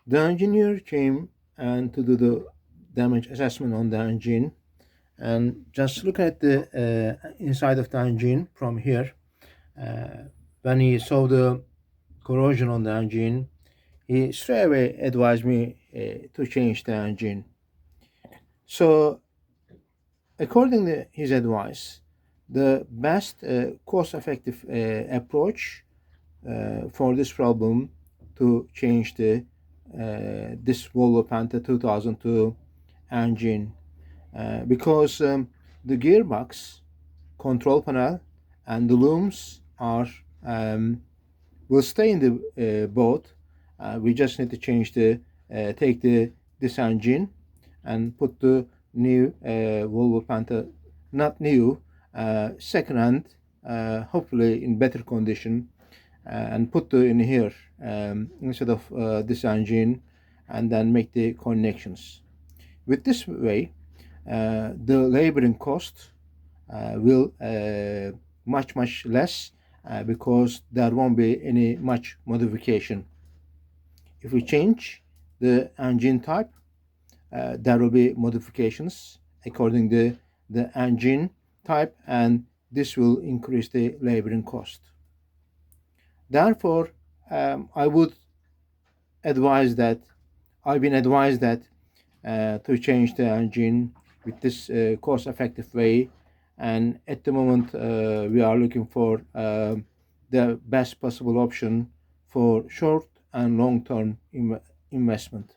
The engineer came and to do the damage assessment on the engine, and just look at the inside of the engine from here. Uh, when he saw the corrosion on the engine, he straight away advised me to change the engine. So, according to his advice, the best cost-effective approach for this problem to change the this Volvo Penta 2002 engine, because the gearbox, control panel, and the looms are will stay in the boat. We just need to change the take the this engine and put the new Volvo Penta, not new, second hand, hopefully in better condition, and put the in here instead of this engine, and then make the connections. With this way, the laboring cost will much less, because there won't be any much modification. If we change the engine type, there will be modifications according to the engine type, and this will increase the laboring cost. Therefore, I would advise that I've been advised that to change the engine with this cost-effective way, and at the moment we are looking for the best possible option for short and long-term investment.